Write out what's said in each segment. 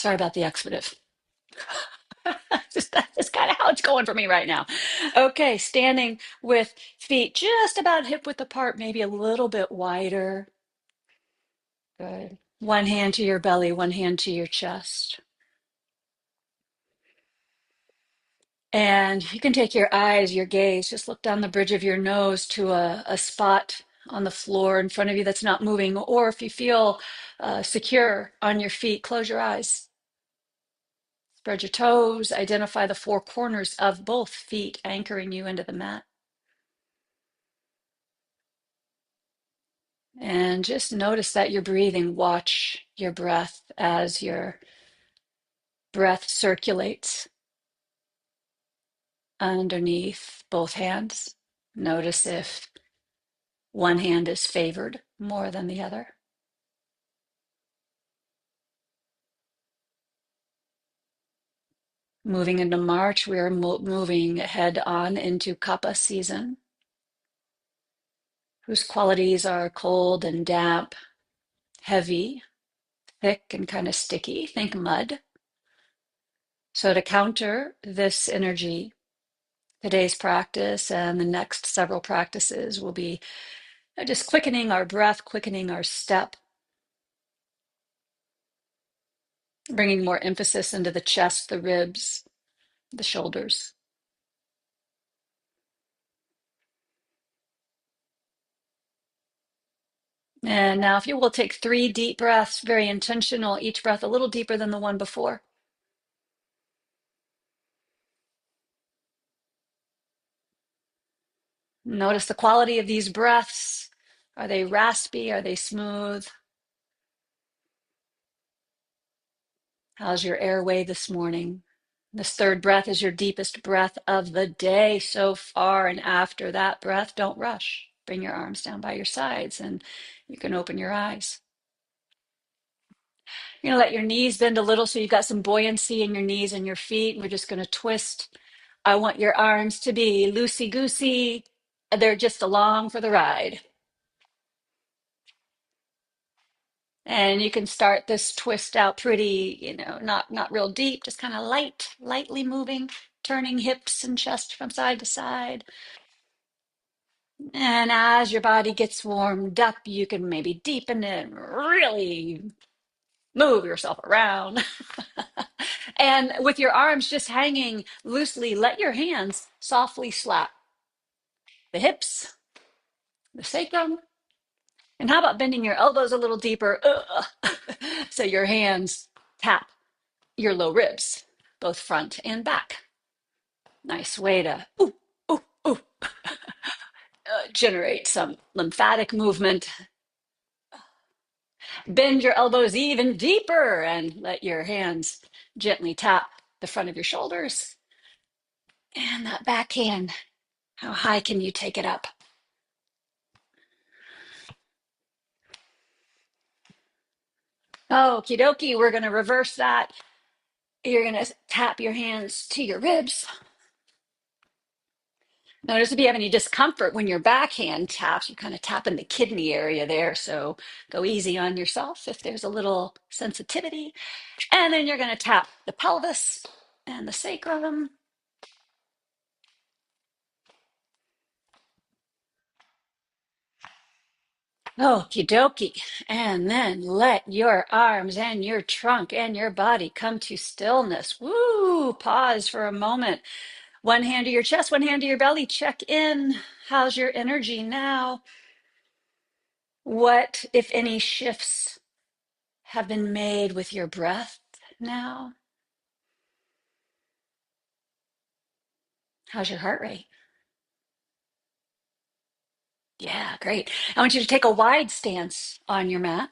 Sorry about the expletive. That's kind of how it's going for me right now. Okay, standing with feet just about hip width apart, maybe a little bit wider. Good. One hand to your belly, one hand to your chest. And you can take your eyes, your gaze, just look down the bridge of your nose to a spot on the floor in front of you that's not moving. Or if you feel secure on your feet, close your eyes. Spread your toes, identify the four corners of both feet anchoring you into the mat. And just notice that you're breathing. Watch your breath as your breath circulates underneath both hands. Notice if one hand is favored more than the other. Moving into March, we are moving head on into Kapha season, whose qualities are cold and damp, heavy, thick, and kind of sticky. Think mud. So, to counter this energy, today's practice and the next several practices will be just quickening our breath, quickening our step, bringing more emphasis into the chest, the ribs, the shoulders. And now, if you will take 3 deep breaths, very intentional, each breath a little deeper than the one before. Notice the quality of these breaths. Are they raspy? Are they smooth? How's your airway this morning? This third breath is your deepest breath of the day so far. And after that breath, don't rush. Bring your arms down by your sides and you can open your eyes. You're going to let your knees bend a little so you've got some buoyancy in your knees and your feet. We're just going to twist. I want your arms to be loosey goosey. They're just along for the ride. And you can start this twist out pretty, not real deep, just kind of lightly moving, turning hips and chest from side to side. And as your body gets warmed up, you can maybe deepen it, and really move yourself around. And with your arms just hanging loosely, let your hands softly slap the hips, the sacrum. And how about bending your elbows a little deeper? So your hands tap your low ribs, both front and back. Nice way to ooh, ooh, generate some lymphatic movement. Bend your elbows even deeper and let your hands gently tap the front of your shoulders. And that backhand, how high can you take it up? Okie dokie, we're going to reverse that. You're going to tap your hands to your ribs. Notice if you have any discomfort when your backhand taps, you kind of tap in the kidney area there. So go easy on yourself if there's a little sensitivity. And then you're going to tap the pelvis and the sacrum. Okie dokie. And then let your arms and your trunk and your body come to stillness. Woo! Pause for a moment. One hand to your chest, one hand to your belly. Check in. How's your energy now? What, if any, shifts have been made with your breath now? How's your heart rate? Yeah, great. I want you to take a wide stance on your mat.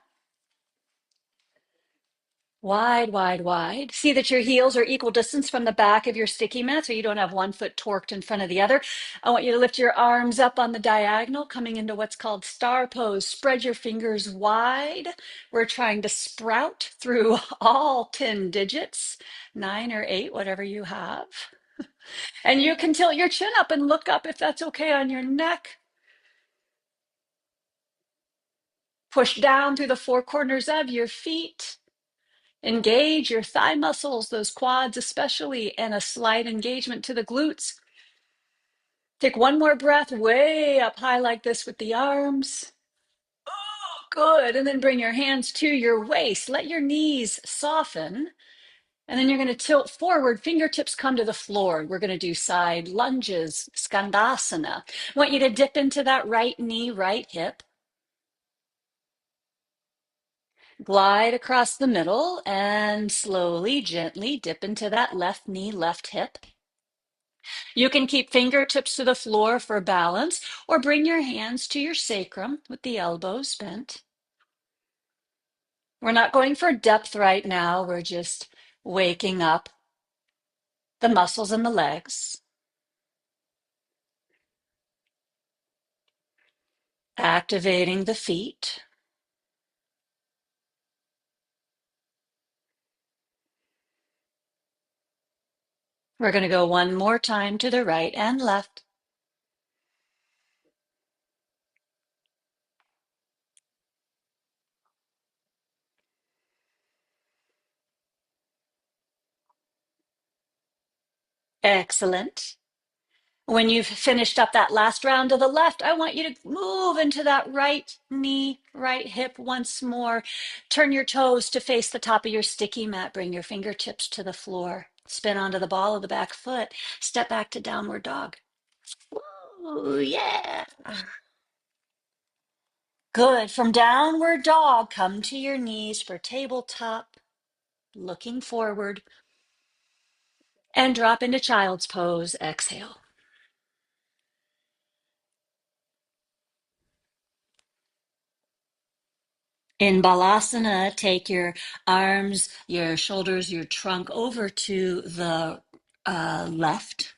Wide, wide, wide. See that your heels are equal distance from the back of your sticky mat so you don't have one foot torqued in front of the other. I want you to lift your arms up on the diagonal, coming into what's called star pose. Spread your fingers wide. We're trying to sprout through all 10 digits, 9 or 8, whatever you have. And you can tilt your chin up and look up if that's okay on your neck. Push down through the four corners of your feet. Engage your thigh muscles, those quads especially, and a slight engagement to the glutes. Take one more breath way up high like this with the arms. Oh, good. And then bring your hands to your waist. Let your knees soften. And then you're going to tilt forward. Fingertips come to the floor. We're going to do side lunges, skandasana. I want you to dip into that right knee, right hip. Glide across the middle and slowly, gently dip into that left knee, left hip. You can keep fingertips to the floor for balance or bring your hands to your sacrum with the elbows bent. We're not going for depth right now. We're just waking up the muscles in the legs, activating the feet. We're going to go one more time to the right and left. Excellent. When you've finished up that last round to the left, I want you to move into that right knee, right hip once more. Turn your toes to face the top of your sticky mat. Bring your fingertips to the floor. Spin onto the ball of the back foot. Step back to downward dog. Ooh, yeah. Good. From downward dog, come to your knees for tabletop, looking forward, and drop into child's pose. Exhale. In Balasana, take your arms, your shoulders, your trunk over to the left.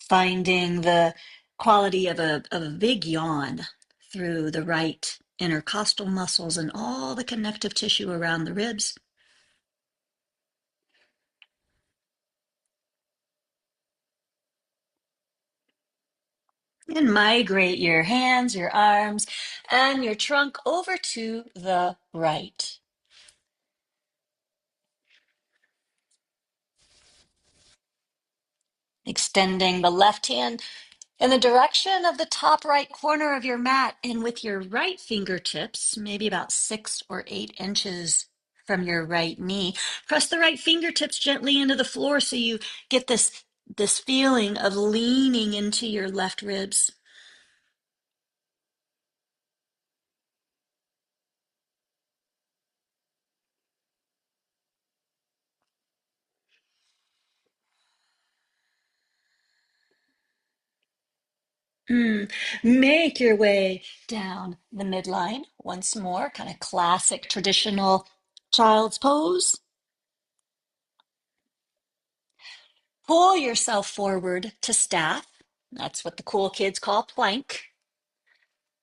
Finding the quality of a big yawn through the right intercostal muscles and all the connective tissue around the ribs. And migrate your hands, your arms, and your trunk over to the right. Extending the left hand in the direction of the top right corner of your mat, and with your right fingertips, maybe about 6 or 8 inches from your right knee, press the right fingertips gently into the floor so you get this feeling of leaning into your left ribs. Make your way down the midline once more, kind of classic traditional child's pose. Pull yourself forward to staff. That's what the cool kids call plank.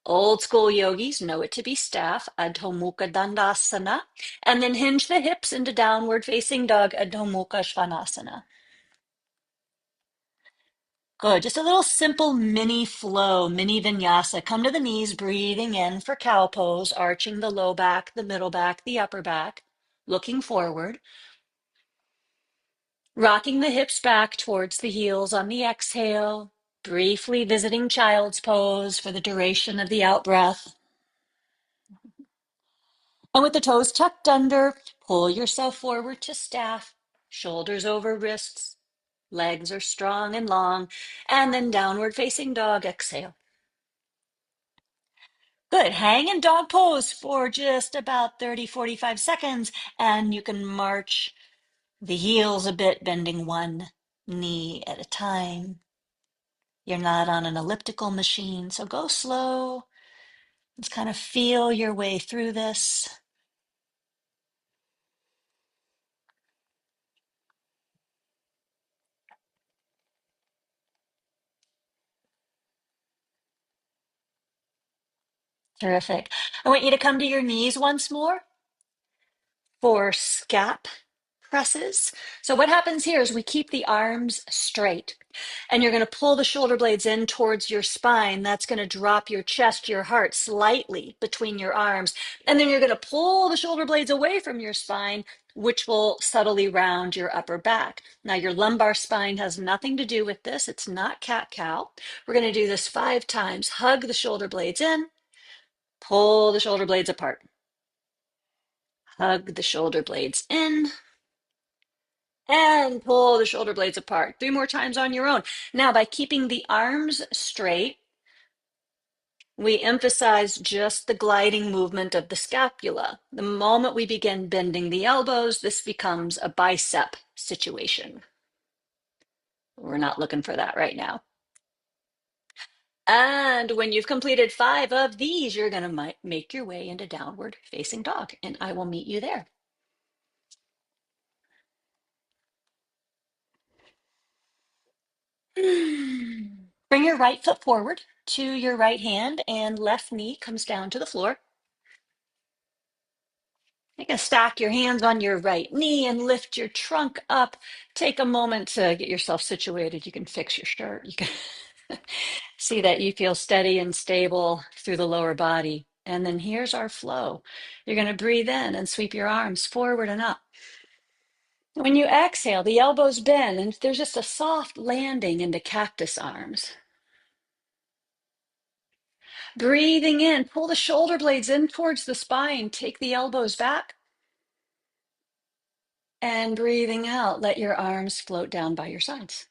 Old school yogis know it to be staff, Adho Mukha Dandasana, and then hinge the hips into downward facing dog, Adho Mukha Svanasana. Good. Just a little simple mini flow, mini vinyasa. Come to the knees, breathing in for cow pose, arching the low back, the middle back, the upper back, looking forward. Rocking the hips back towards the heels on the exhale, briefly visiting child's pose for the duration of the out breath. And with the toes tucked under, pull yourself forward to staff, shoulders over wrists, legs are strong and long, and then downward facing dog, exhale. Good. Hang in dog pose for just about 30-45 seconds, and you can march the heels a bit, bending one knee at a time. You're not on an elliptical machine, so go slow. Let's kind of feel your way through this. Terrific. I want you to come to your knees once more for scap presses. So what happens here is we keep the arms straight, and you're going to pull the shoulder blades in towards your spine. That's going to drop your chest, your heart slightly between your arms. And then you're going to pull the shoulder blades away from your spine, which will subtly round your upper back. Now, your lumbar spine has nothing to do with this. It's not cat-cow. We're going to do this 5 times. Hug the shoulder blades in, pull the shoulder blades apart. Hug the shoulder blades in, and pull the shoulder blades apart. 3 more times on your own. Now, by keeping the arms straight, we emphasize just the gliding movement of the scapula. The moment we begin bending the elbows, this becomes a bicep situation. We're not looking for that right now. And when you've completed 5 of these, you're going to make your way into downward facing dog, and I will meet you there. Bring your right foot forward to your right hand, and left knee comes down to the floor. You can stack your hands on your right knee and lift your trunk up. Take a moment to get yourself situated. You can fix your shirt. You can see that you feel steady and stable through the lower body. And then here's our flow. You're going to breathe in and sweep your arms forward and up. When you exhale, the elbows bend, and there's just a soft landing into cactus arms. Breathing in, pull the shoulder blades in towards the spine. Take the elbows back. And breathing out, let your arms float down by your sides.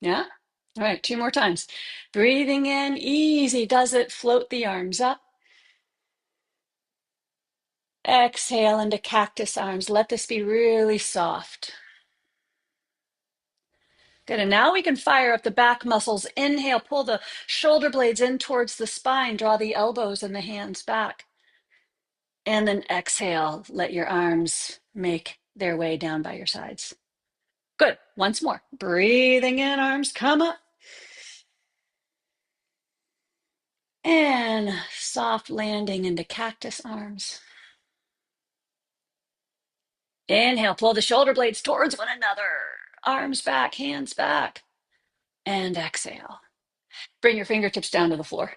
Yeah? All right, 2 more times. Breathing in, easy does it. Float the arms up. Exhale into cactus arms. Let this be really soft. Good, and now we can fire up the back muscles. Inhale, pull the shoulder blades in towards the spine. Draw the elbows and the hands back. And then exhale, let your arms make their way down by your sides. Good, once more. Breathing in, arms come up. And soft landing into cactus arms. Inhale, pull the shoulder blades towards one another. Arms back, hands back. And exhale. Bring your fingertips down to the floor.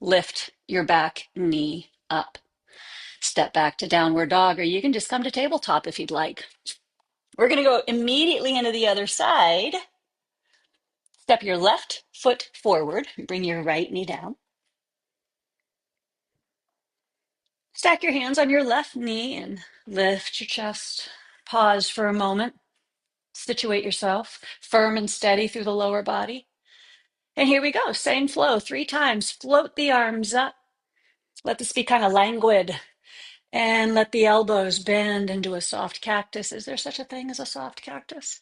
Lift your back knee up. Step back to downward dog, or you can just come to tabletop if you'd like. We're going to go immediately into the other side. Step your left foot forward. Bring your right knee down. Stack your hands on your left knee and lift your chest. Pause for a moment. Situate yourself firm and steady through the lower body. And here we go. Same flow 3 times. Float the arms up. Let this be kind of languid. And let the elbows bend into a soft cactus. Is there such a thing as a soft cactus?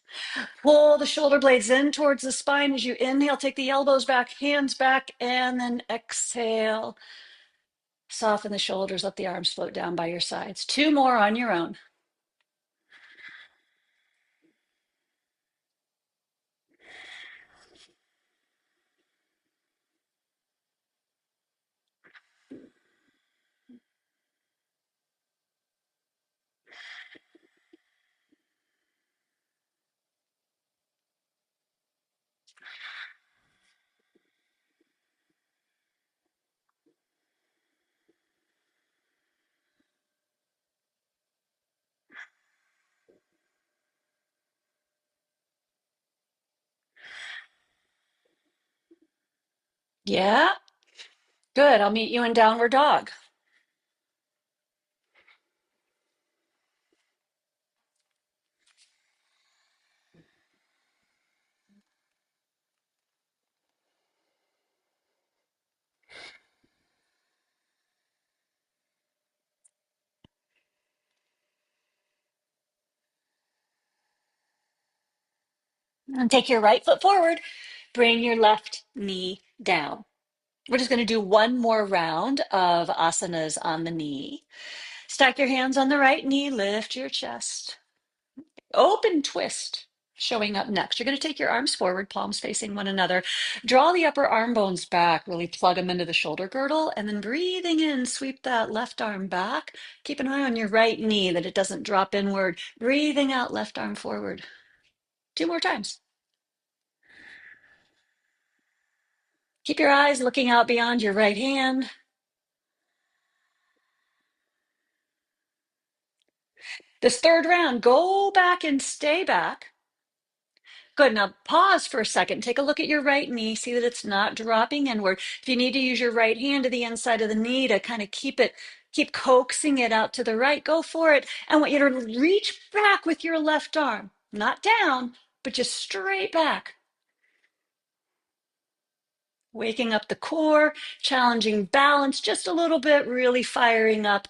Pull the shoulder blades in towards the spine as you inhale. Take the elbows back, hands back, and then exhale. Soften the shoulders. Let the arms float down by your sides. 2 more on your own. Yeah? Good. I'll meet you in downward dog. And take your right foot forward. Bring your left knee down. We're just going to do 1 more round of asanas on the knee. Stack your hands on the right knee. Lift your chest. Open twist. showing up next. You're going to take your arms forward, palms facing one another. Draw the upper arm bones back, really plug them into the shoulder girdle, and then breathing in, sweep that left arm back. Keep an eye on your right knee that it doesn't drop inward. Breathing out, left arm forward. Two more times. Keep your eyes looking out beyond your right hand. This third round, go back and stay back. Good. Now pause for a second. Take a look at your right knee. See that it's not dropping inward. If you need to use your right hand to the inside of the knee to kind of keep coaxing it out to the right, go for it. I want you to reach back with your left arm, not down, but just straight back. Waking up the core, challenging balance just a little bit, really firing up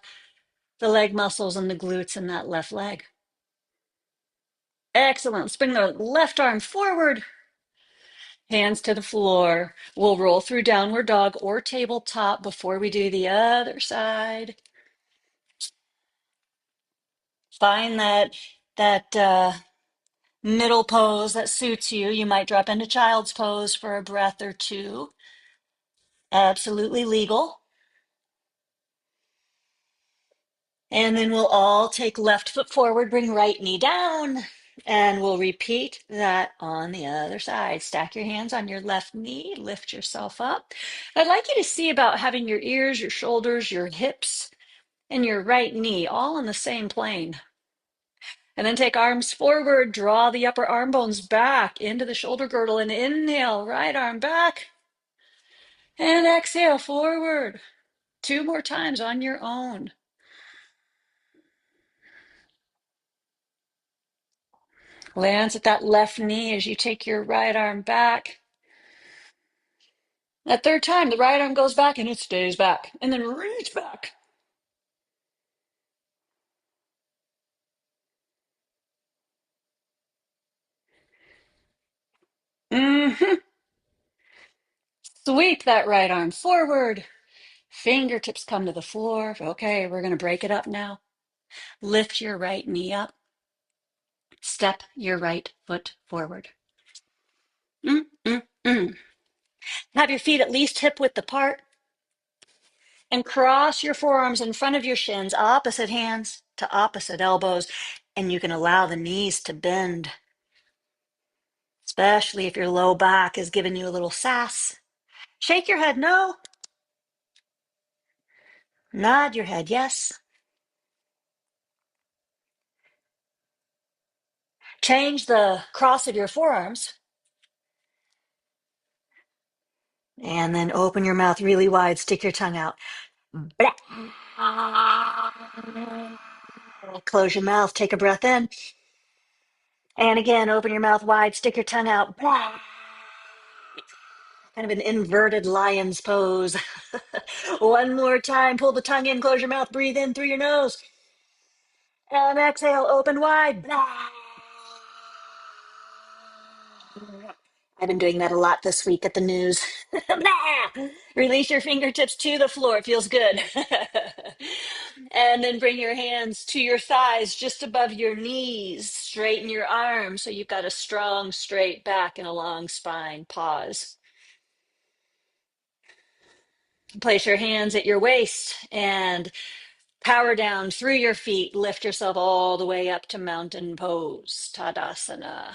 the leg muscles and the glutes in that left leg. Excellent. Let's bring the left arm forward. Hands to the floor. We'll roll through downward dog or tabletop before we do the other side. Find that middle pose that suits you. You might drop into child's pose for a breath or two. Absolutely legal. And then we'll all take left foot forward, bring right knee down, and we'll repeat that on the other side. Stack your hands on your left knee, lift yourself up. I'd like you to see about having your ears, your shoulders, your hips, and your right knee all on the same plane. And then take arms forward, draw the upper arm bones back into the shoulder girdle, and inhale, right arm back, and exhale, forward. Two more times on your own. Glance at that left knee as you take your right arm back. That third time, the right arm goes back and it stays back. And then reach back. Mm-hmm. Sweep that right arm forward. Fingertips come to the floor. Okay, we're going to break it up now. Lift your right knee up. Step your right foot forward. Mm-mm-mm. Have your feet at least hip width apart. And cross your forearms in front of your shins, opposite hands to opposite elbows. And you can allow the knees to bend, especially if your low back is giving you a little sass. Shake your head no. Nod your head yes. Change the cross of your forearms. And then open your mouth really wide. Stick your tongue out. Close your mouth. Take a breath in. And again, open your mouth wide. Stick your tongue out. Kind of an inverted lion's pose. One more time. Pull the tongue in. Close your mouth. Breathe in through your nose. And exhale. Open wide. I've been doing that a lot this week at the news. Release your fingertips to the floor. It feels good. And then bring your hands to your thighs just above your knees. Straighten your arms so you've got a strong, straight back and a long spine. Pause. Place your hands at your waist and power down through your feet. Lift yourself all the way up to mountain pose. Tadasana.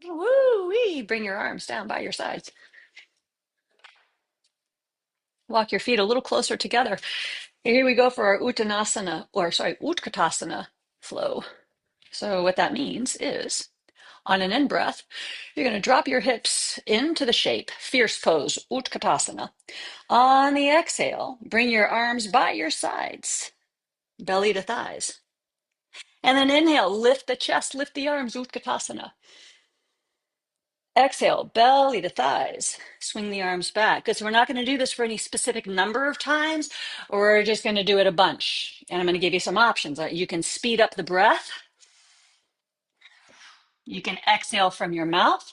Woo-wee. Bring your arms down by your sides. Walk your feet a little closer together. Here we go for our Utkatasana flow. So what that means is on an in breath, you're going to drop your hips into the shape, fierce pose, Utkatasana. On the exhale, bring your arms by your sides, belly to thighs. And then inhale, lift the chest, lift the arms, Utkatasana. Exhale, belly to thighs. Swing the arms back. Because we're not going to do this for any specific number of times. We're just going to do it a bunch. And I'm going to give you some options. You can speed up the breath. You can exhale from your mouth.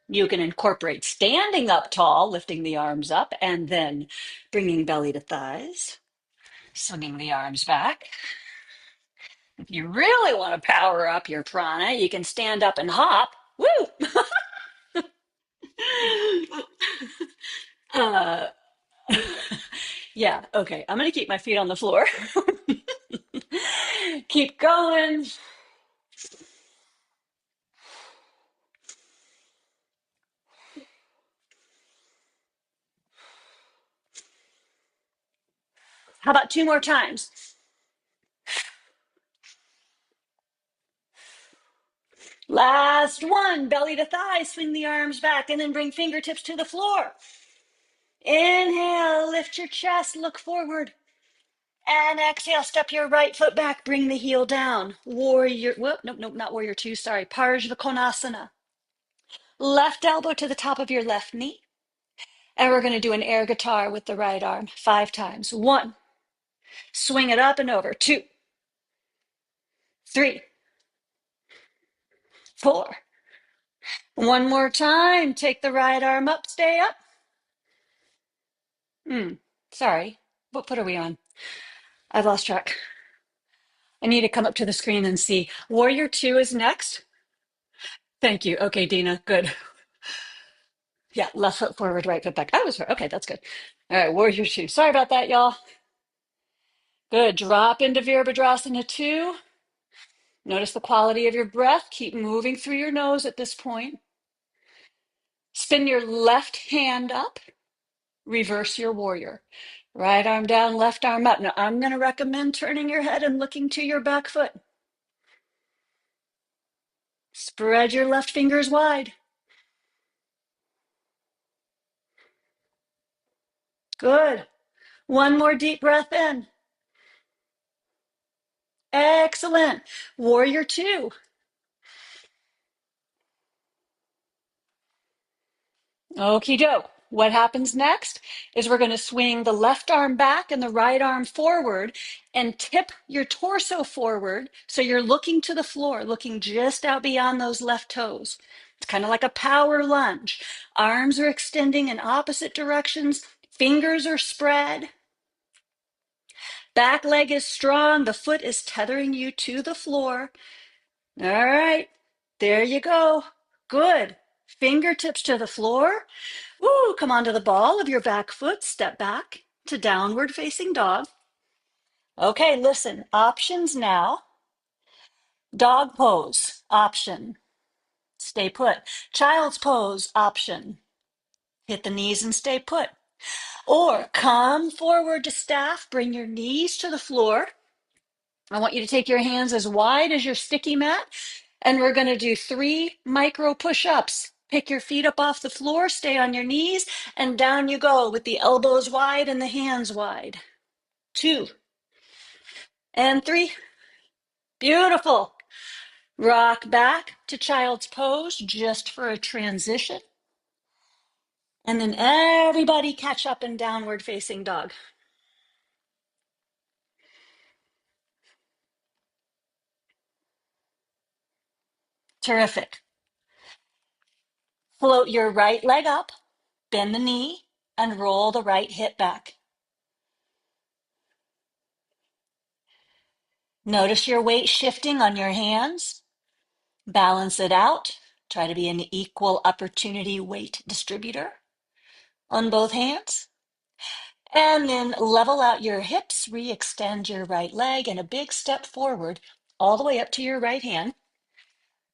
You can incorporate standing up tall, lifting the arms up, and then bringing belly to thighs. Swinging the arms back. If you really want to power up your prana, you can stand up and hop. Woo! uh, yeah, okay. I'm going to keep my feet on the floor. Keep going. How about two more times? Last one. Belly to thigh. Swing the arms back and then bring fingertips to the floor. Inhale, lift your chest, look forward. And exhale, step your right foot back, bring the heel down. Warrior, whoop, nope, nope, not warrior two, sorry. Parshvakonasana. Left elbow to the top of your left knee. And we're going to do an air guitar with the right arm 5 times. 1, swing it up and over. 2, 3, 4. One more time. Take the right arm up, stay up. Sorry. What foot are we on? I've lost track. I need to come up to the screen and see. Warrior two is next. Thank you. Okay, Dina. Good. Yeah, left foot forward, right foot back. I was right. Okay, that's good. All right, warrior two. Sorry about that, y'all. Good. Drop into Virabhadrasana 2. Notice the quality of your breath. Keep moving through your nose at this point. Spin your left hand up. Reverse your warrior. Right arm down, left arm up. Now, I'm going to recommend turning your head and looking to your back foot. Spread your left fingers wide. Good. One more deep breath in. Excellent. Warrior two. Okie doke. What happens next is we're going to swing the left arm back and the right arm forward and tip your torso forward. So you're looking to the floor, looking just out beyond those left toes. It's kind of like a power lunge. Arms are extending in opposite directions. Fingers are spread. Back leg is strong. The foot is tethering you to the floor. All right. There you go. Good. Fingertips to the floor. Woo, come onto the ball of your back foot, step back to downward facing dog. Okay, listen, options now. Dog pose, option. Stay put. Child's pose, option. Hit the knees and stay put. Or come forward to staff, bring your knees to the floor. I want you to take your hands as wide as your sticky mat, and we're going to do 3 micro push-ups. Pick your feet up off the floor, stay on your knees, and down you go with the elbows wide and the hands wide. 2 and 3. Beautiful. Rock back to child's pose just for a transition. And then everybody catch up in downward facing dog. Terrific. Float your right leg up, bend the knee, and roll the right hip back. Notice your weight shifting on your hands. Balance it out. Try to be an equal opportunity weight distributor on both hands. And then level out your hips, re-extend your right leg, and a big step forward all the way up to your right hand.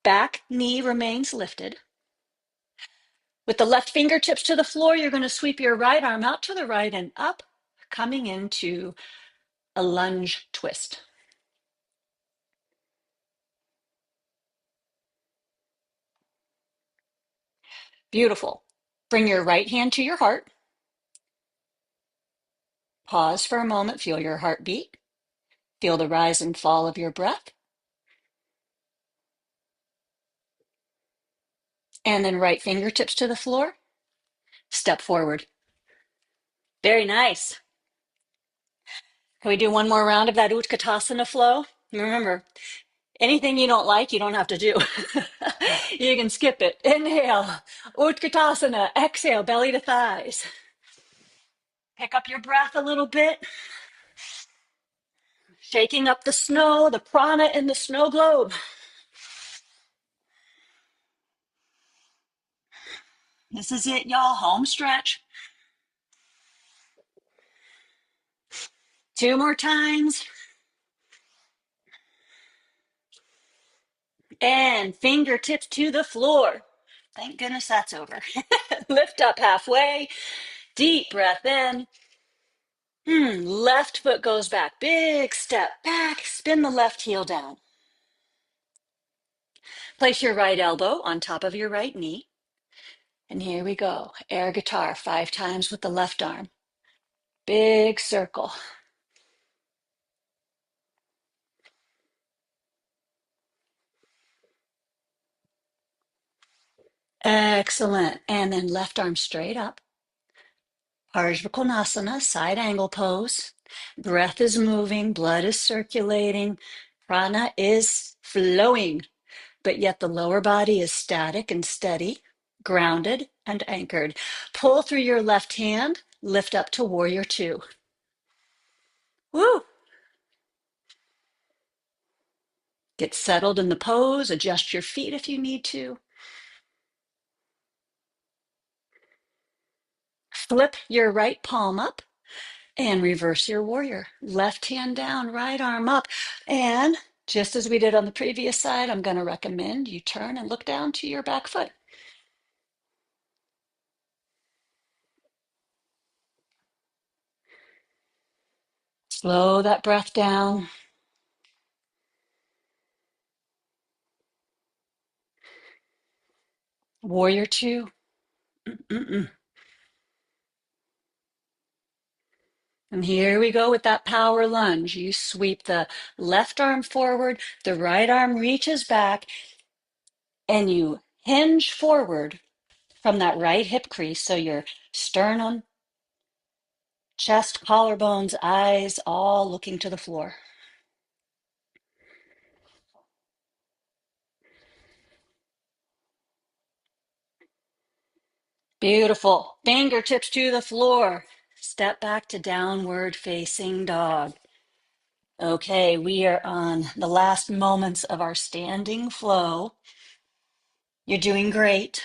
Back knee remains lifted. With the left fingertips to the floor, you're going to sweep your right arm out to the right and up, coming into a lunge twist. Beautiful. Bring your right hand to your heart. Pause for a moment, feel your heartbeat. Feel the rise and fall of your breath. And then right fingertips to the floor. Step forward. Very nice. Can we do one more round of that Utkatasana flow? Remember, anything you don't like, you don't have to do. You can skip it. Inhale, Utkatasana. Exhale, belly to thighs. Pick up your breath a little bit. Shaking up the snow, the prana in the snow globe. This is it, y'all. Home stretch. Two more times. And fingertips to the floor. Thank goodness that's over. Lift up halfway. Deep breath in. Left foot goes back. Big step back. Spin the left heel down. Place your right elbow on top of your right knee. And here we go. Air guitar 5 times with the left arm. Big circle. Excellent. And then left arm straight up. Parshvakonasana, side angle pose. Breath is moving, blood is circulating, prana is flowing, but yet the lower body is static and steady, grounded and anchored. Pull through your left hand, lift up to warrior two. Woo! Get settled in the pose, adjust your feet if you need to. Flip your right palm up and reverse your warrior. Left hand down, right arm up. And just as we did on the previous side, I'm going to recommend you turn and look down to your back foot. Slow that breath down. Warrior two. Mm-mm. And here we go with that power lunge. You sweep the left arm forward, the right arm reaches back, and you hinge forward from that right hip crease. So your sternum, chest, collarbones, eyes, all looking to the floor. Beautiful. Fingertips to the floor. Step back to downward facing dog. Okay, we are on the last moments of our standing flow. You're doing great.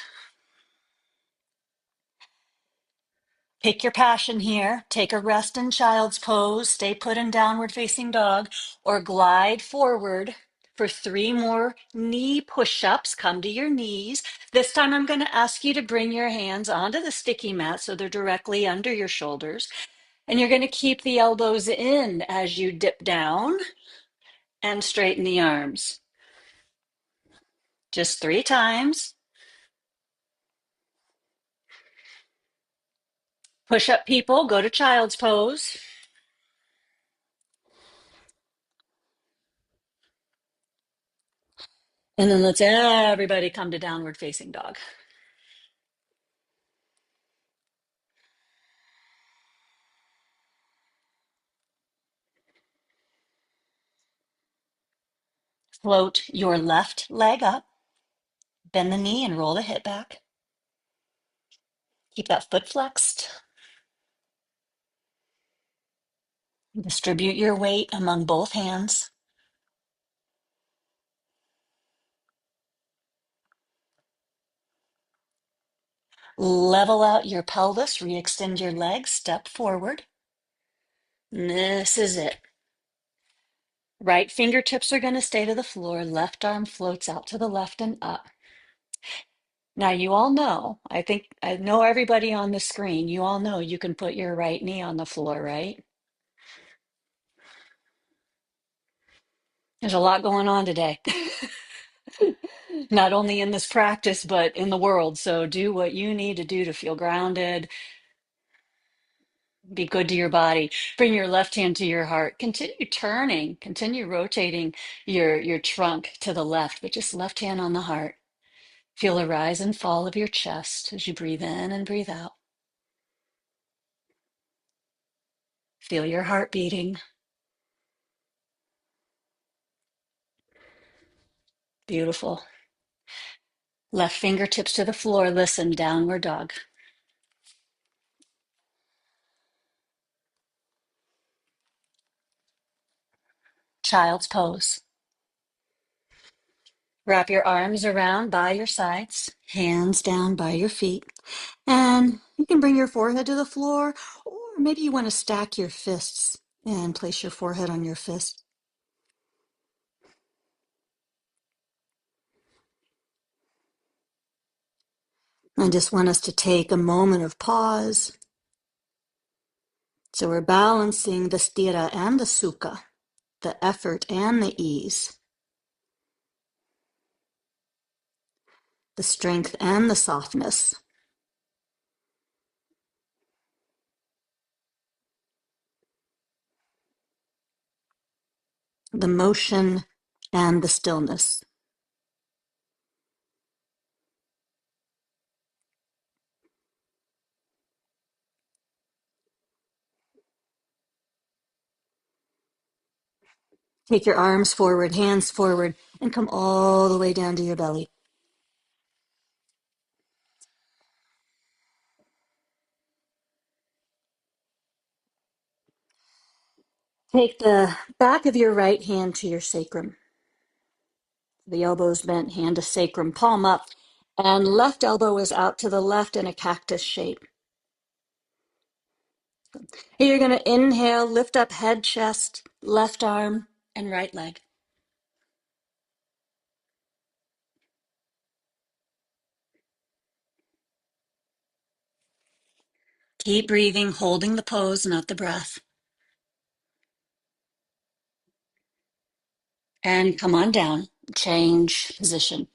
Pick your passion here. Take a rest in child's pose. Stay put in downward facing dog or glide forward for 3 more knee push-ups. Come to your knees. This time I'm going to ask you to bring your hands onto the sticky mat so they're directly under your shoulders. And you're going to keep the elbows in as you dip down and straighten the arms. Just 3 times. Push up people, go to child's pose. And then let's everybody come to downward facing dog. Float your left leg up, bend the knee and roll the hip back. Keep that foot flexed. Distribute your weight among both hands. Level out your pelvis, re-extend your legs, step forward. And this is it. Right fingertips are going to stay to the floor. Left arm floats out to the left and up. Now, you all know, I think I know everybody on the screen, you all know you can put your right knee on the floor, right? There's a lot going on today, not only in this practice, but in the world. So do what you need to do to feel grounded, be good to your body. Bring your left hand to your heart. Continue turning, continue rotating your trunk to the left, but just left hand on the heart. Feel the rise and fall of your chest as you breathe in and breathe out. Feel your heart beating. Beautiful. Left fingertips to the floor. Listen, downward dog. child's pose. Wrap your arms around by your sides, hands down by your feet, and you can bring your forehead to the floor, or maybe you want to stack your fists and place your forehead on your fist. I just want us to take a moment of pause. So we're balancing the sthira and the sukha, the effort and the ease, the strength and the softness. The motion and the stillness. Take your arms forward, hands forward, and come all the way down to your belly. Take the back of your right hand to your sacrum. The elbows bent, hand to sacrum, palm up, and left elbow is out to the left in a cactus shape. Here you're going to inhale, lift up head, chest, left arm, and right leg. Keep breathing, holding the pose, not the breath. And come on down. Change position.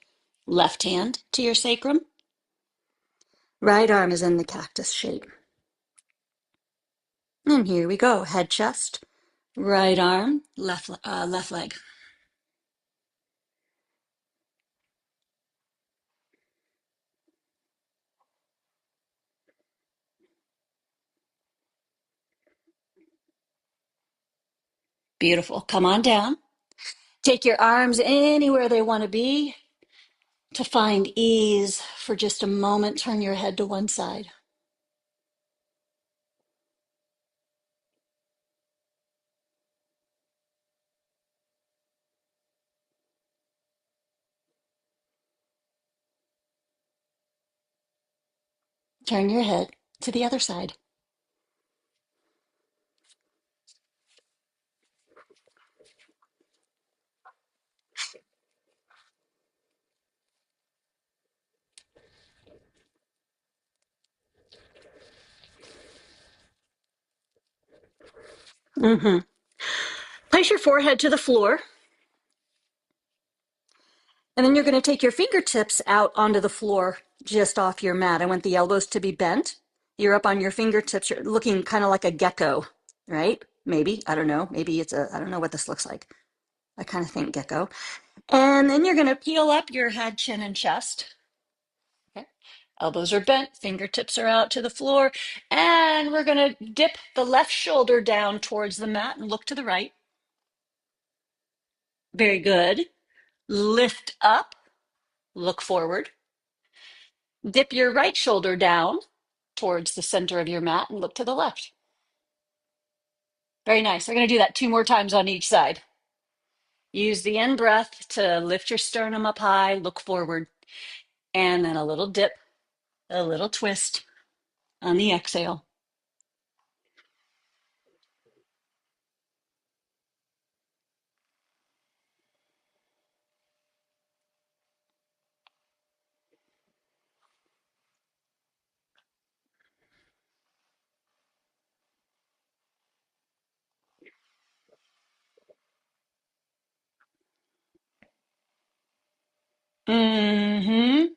Left hand to your sacrum. Right arm is in the cactus shape. And here we go. Head, chest, right arm, left leg. Beautiful. Come on down. Take your arms anywhere they want to be to find ease for just a moment. Turn your head to one side. Turn your head to the other side. Mm-hmm. Place your forehead to the floor. And then you're going to take your fingertips out onto the floor just off your mat. I want the elbows to be bent. You're up on your fingertips. You're looking kind of like a gecko, right? Maybe. I don't know. Maybe I don't know what this looks like. I kind of think gecko. And then you're going to peel up your head, chin, and chest. Okay. Elbows are bent, fingertips are out to the floor. And we're going to dip the left shoulder down towards the mat and look to the right. Very good. Lift up, look forward. Dip your right shoulder down towards the center of your mat and look to the left. Very nice. We're going to do that 2 more times on each side. Use the in breath to lift your sternum up high, look forward, and then a little dip, a little twist on the exhale.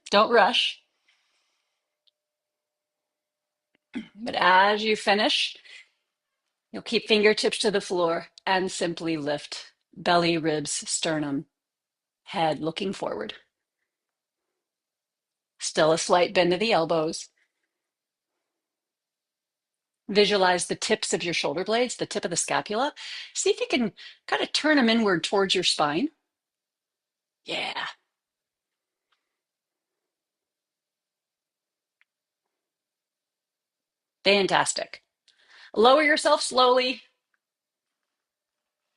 Don't rush. But as you finish, you'll keep fingertips to the floor and simply lift belly, ribs, sternum, head looking forward. Still a slight bend of the elbows. Visualize the tips of your shoulder blades, the tip of the scapula. See if you can kind of turn them inward towards your spine. Yeah, fantastic. Lower yourself slowly.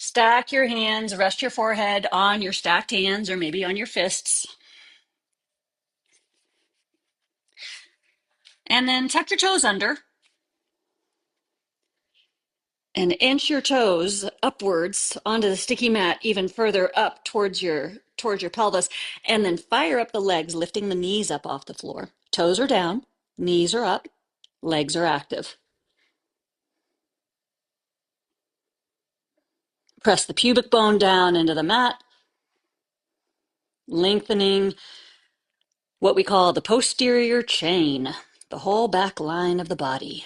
Stack your hands, rest your forehead on your stacked hands or maybe on your fists. And then tuck your toes under and inch your toes upwards onto the sticky mat even further up towards your pelvis, and then fire up the legs, lifting the knees up off the floor. Toes are down, knees are up, legs are active. Press the pubic bone down into the mat, lengthening what we call the posterior chain, the whole back line of the body.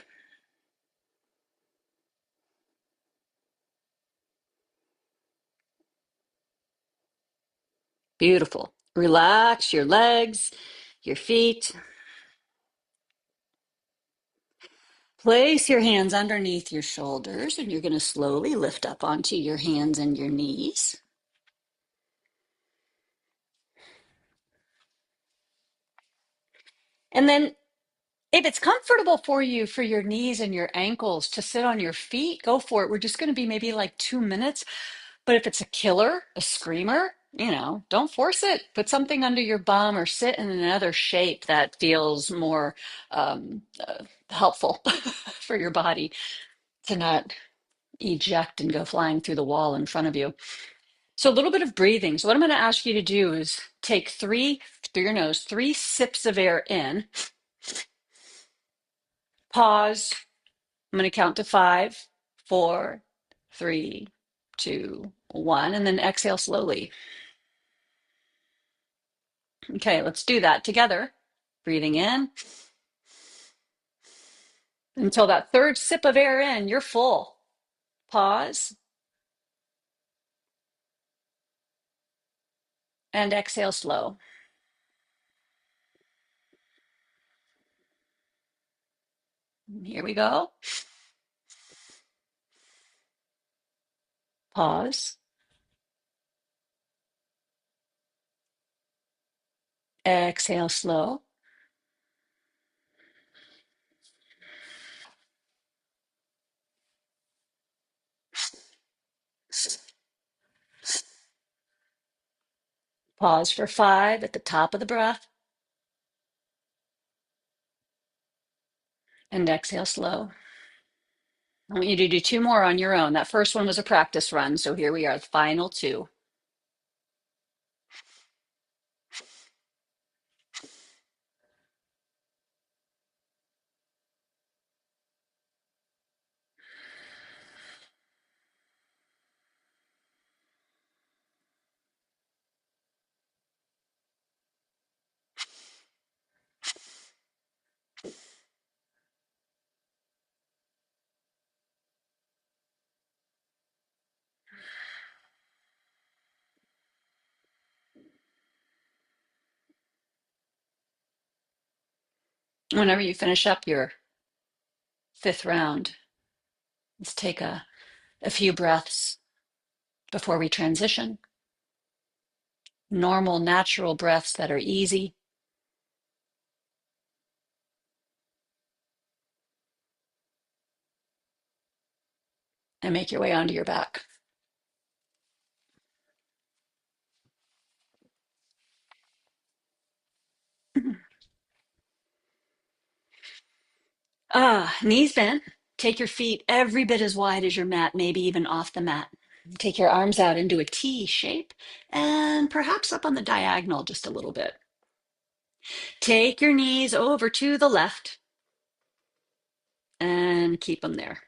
Beautiful. Relax your legs, your feet. Place your hands underneath your shoulders, and you're going to slowly lift up onto your hands and your knees. And then, if it's comfortable for you, for your knees and your ankles to sit on your feet, go for it. We're just going to be maybe like 2 minutes. But if it's a killer, a screamer, don't force it. Put something under your bum or sit in another shape that feels more helpful for your body to not eject and go flying through the wall in front of you. So a little bit of breathing. So what I'm going to ask you to do is take three, through your nose, 3 sips of air in, pause. I'm going to count to 5, 4, 3, 2, 1, and then exhale slowly. Okay, let's do that together. Breathing in. Until that third sip of air in, you're full. Pause and exhale slow. Here we go. Pause. Exhale slow. Pause for 5 at the top of the breath and exhale slow. I want you to do 2 more on your own. That first one was a practice run, so here we are, the final 2. Whenever you finish up your 5th round, let's take a few breaths before we transition. Normal, natural breaths that are easy. And make your way onto your back. Knees bent. Take your feet every bit as wide as your mat, maybe even off the mat. Take your arms out into a T shape and perhaps up on the diagonal just a little bit. Take your knees over to the left and keep them there.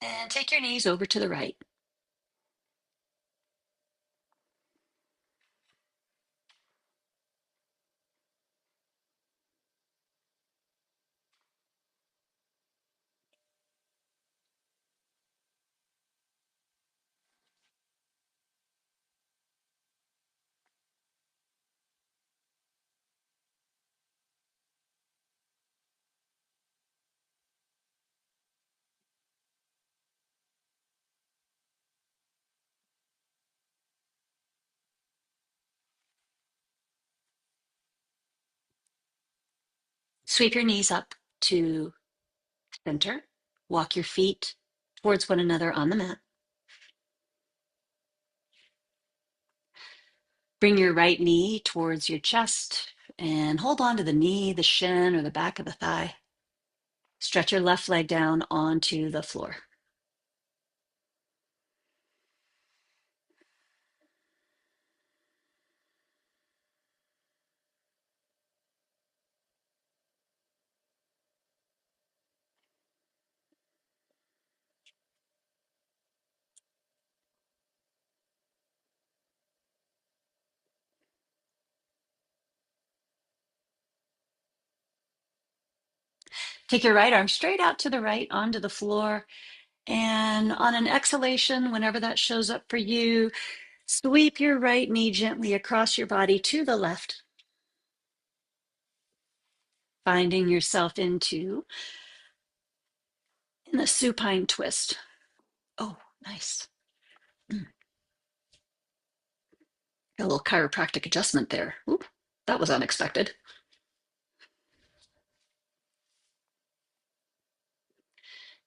And take your knees over to the right. Sweep your knees up to center. Walk your feet towards one another on the mat. Bring your right knee towards your chest and hold on to the knee, the shin, or the back of the thigh. Stretch your left leg down onto the floor. Take your right arm straight out to the right onto the floor. And on an exhalation, whenever that shows up for you, sweep your right knee gently across your body to the left, finding yourself in the supine twist. Oh, nice. Mm, got a little chiropractic adjustment there. Oop, that was unexpected.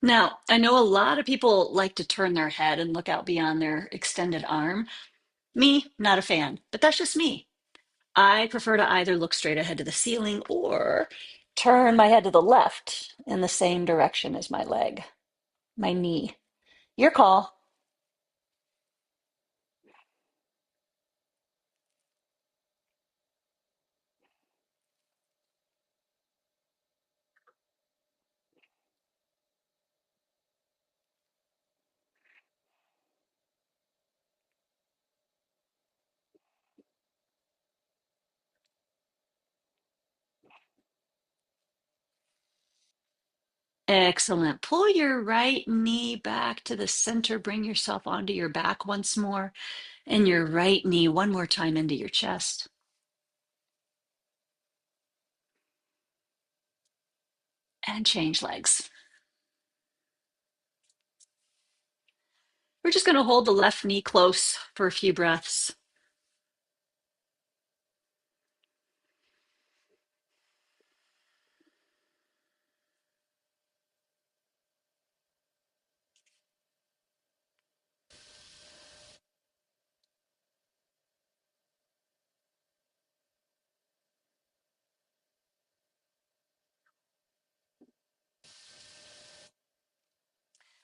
Now, I know a lot of people like to turn their head and look out beyond their extended arm. Me, not a fan, but that's just me. I prefer to either look straight ahead to the ceiling or turn my head to the left in the same direction as my leg, my knee. Your call. Excellent. Pull your right knee back to the center. Bring yourself onto your back once more, and your right knee one more time into your chest. And change legs. We're just going to hold the left knee close for a few breaths.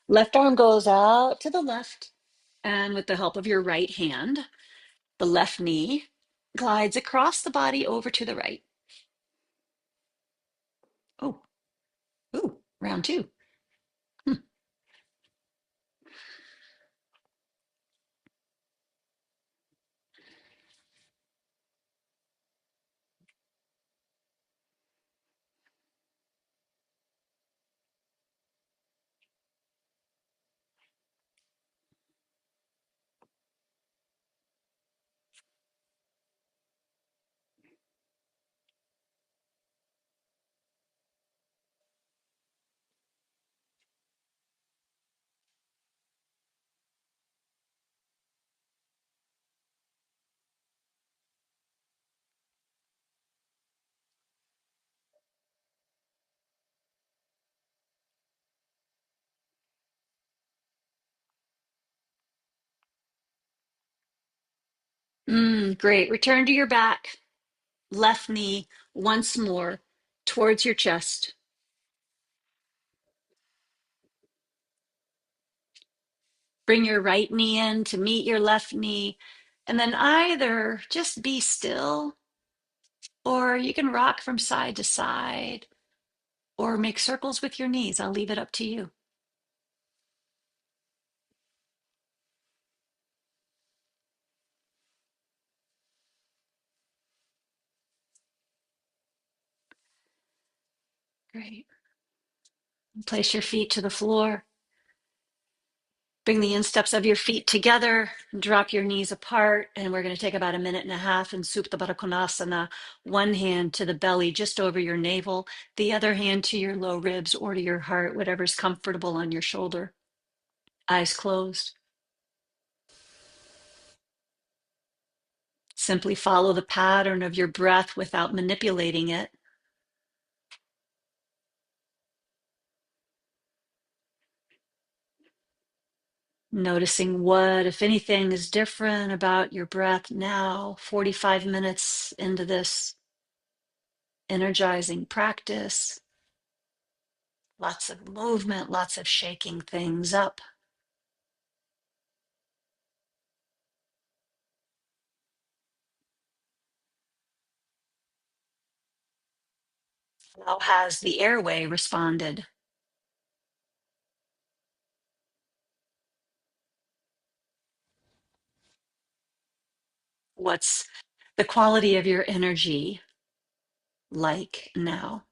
Left arm goes out to the left, and with the help of your right hand, the left knee glides across the body over to the right. Oh, ooh, round two. Hmm. Great. Return to your back. Left knee once more towards your chest. Bring your right knee in to meet your left knee. And then either just be still, or you can rock from side to side, or make circles with your knees. I'll leave it up to you. Great. Place your feet to the floor. Bring the insteps of your feet together, drop your knees apart, and we're going to take about a minute and a half in Supta Baddha Konasana. One hand to the belly, just over your navel, the other hand to your low ribs or to your heart, whatever's comfortable on your shoulder. Eyes closed. Simply follow the pattern of your breath without manipulating it. Noticing what, if anything, is different about your breath now, 45 minutes into this energizing practice. Lots of movement, lots of shaking things up. How has the airway responded? What's the quality of your energy like now?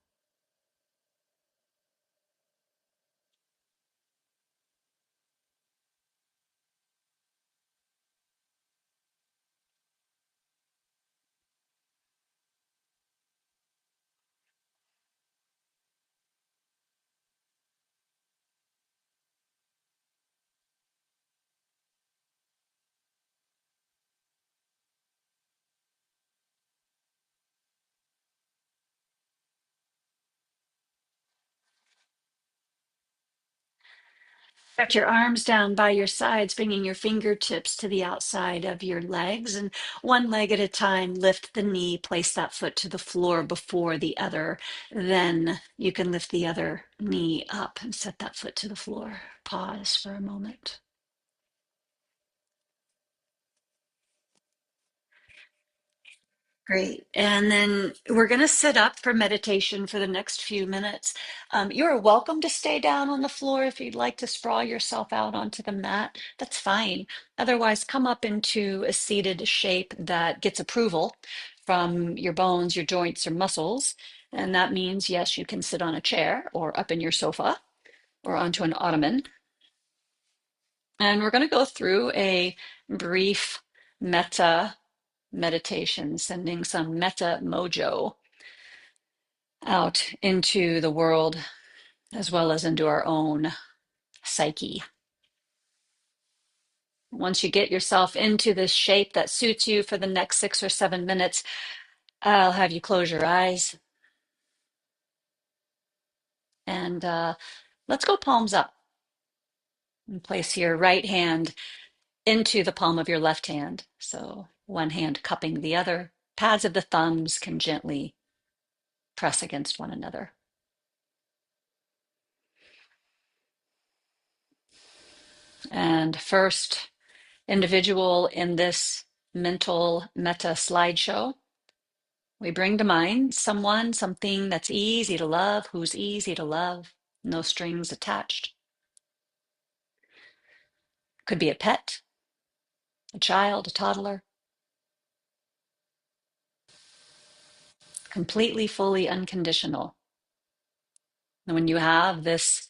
Got your arms down by your sides, bringing your fingertips to the outside of your legs, and one leg at a time, lift the knee, place that foot to the floor before the other. Then you can lift the other knee up and set that foot to the floor. Pause for a moment. Great. And then we're going to sit up for meditation for the next few minutes. You're welcome to stay down on the floor if you'd like to sprawl yourself out onto the mat. That's fine. Otherwise, come up into a seated shape that gets approval from your bones, your joints, or muscles. And that means, yes, you can sit on a chair or up in your sofa or onto an ottoman. And we're going to go through a brief metta meditation, sending some metta mojo out into the world as well as into our own psyche. Once you get yourself into this shape that suits you for the next 6 or 7 minutes, I'll have you close your eyes and let's go palms up and place your right hand into the palm of your left hand. So one hand cupping the other. Pads of the thumbs can gently press against one another. And first, individual in this mental meta slideshow, we bring to mind someone, something that's easy to love, who's easy to love, no strings attached. Could be a pet, a child, a toddler, completely, fully unconditional. And when you have this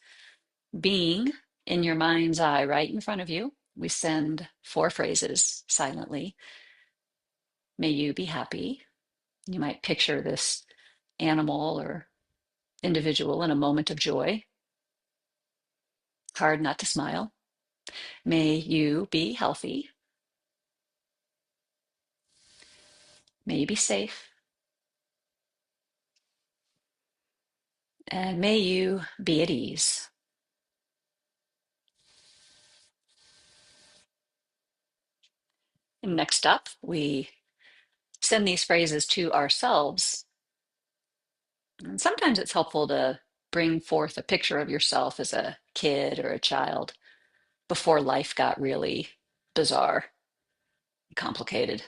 being in your mind's eye right in front of you, we send 4 phrases silently. May you be happy. You might picture this animal or individual in a moment of joy. Hard not to smile. May you be healthy. May you be safe. And may you be at ease. And next up, we send these phrases to ourselves. And sometimes it's helpful to bring forth a picture of yourself as a kid or a child before life got really bizarre, complicated.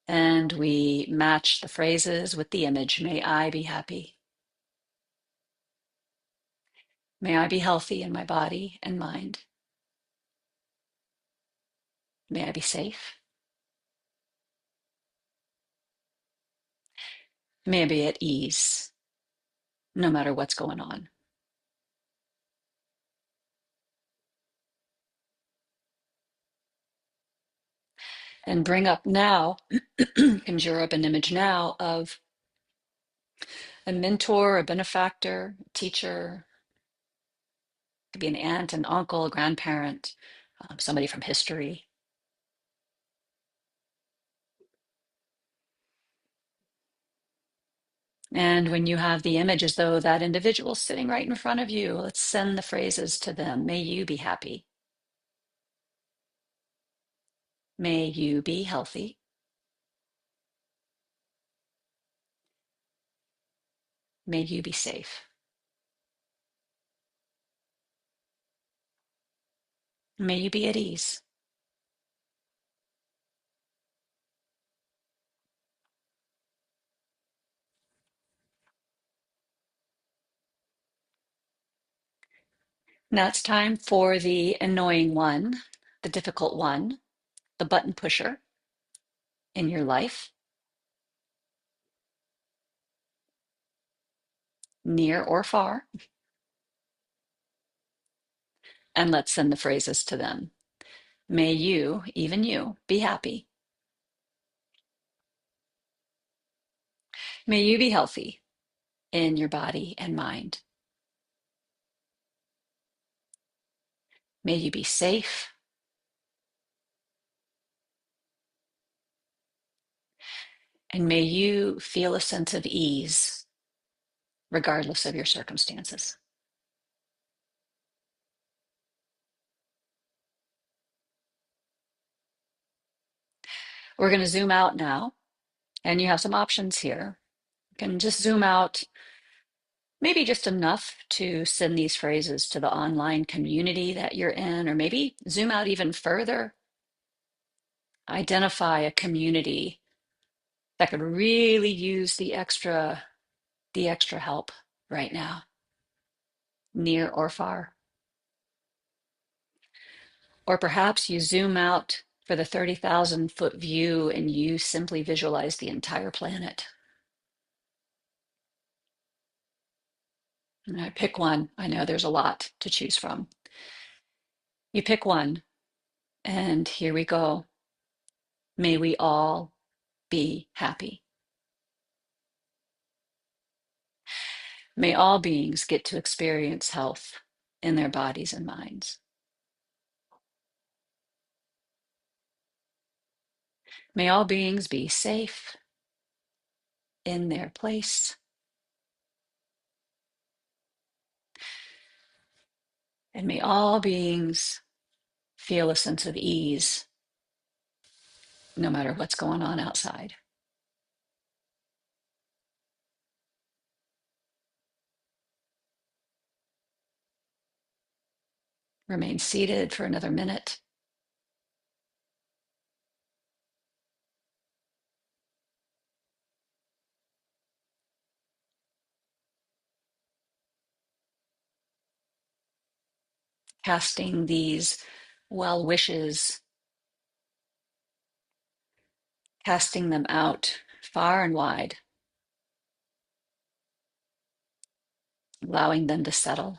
And we match the phrases with the image. May I be happy. May I be healthy in my body and mind. May I be safe. May I be at ease, no matter what's going on. And bring up now, conjure up an image now of a mentor, a benefactor, a teacher, could be an aunt, an uncle, a grandparent, somebody from history. And when you have the image as though that individual sitting right in front of you, let's send the phrases to them. May you be happy. May you be healthy. May you be safe. May you be at ease. Now it's time for the annoying one, the difficult one, the button pusher in your life, near or far. And let's send the phrases to them. May you, even you, be happy. May you be healthy in your body and mind. May you be safe. And may you feel a sense of ease, regardless of your circumstances. We're going to zoom out now, and you have some options here. You can just zoom out, maybe just enough to send these phrases to the online community that you're in, or maybe zoom out even further. Identify a community that could really use the extra help right now, near or far. Or perhaps you zoom out for the 30,000-foot view and you simply visualize the entire planet. And I pick one. I know there's a lot to choose from. You pick one, and here we go. May we all be happy. May all beings get to experience health in their bodies and minds. May all beings be safe in their place. And may all beings feel a sense of ease no matter what's going on outside. Remain seated for another minute. Casting these well wishes, casting them out far and wide, allowing them to settle.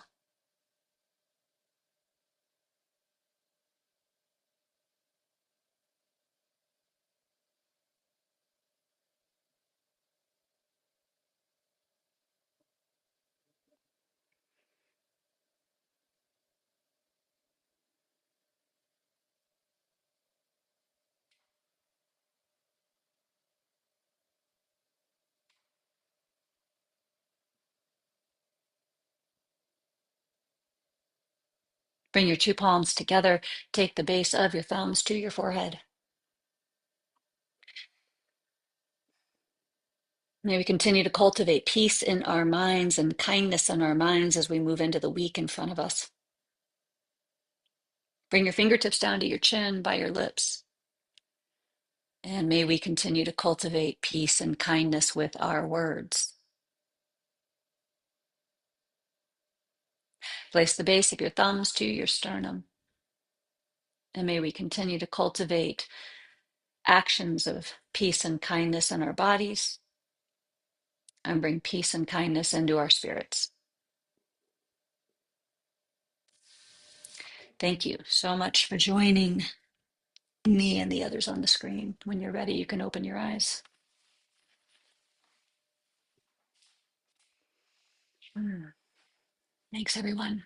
Bring your two palms together. Take the base of your thumbs to your forehead. May we continue to cultivate peace in our minds and kindness in our minds as we move into the week in front of us. Bring your fingertips down to your chin by your lips. And may we continue to cultivate peace and kindness with our words. Place the base of your thumbs to your sternum. And may we continue to cultivate actions of peace and kindness in our bodies and bring peace and kindness into our spirits. Thank you so much for joining me and the others on the screen. When you're ready, you can open your eyes. Thanks, everyone.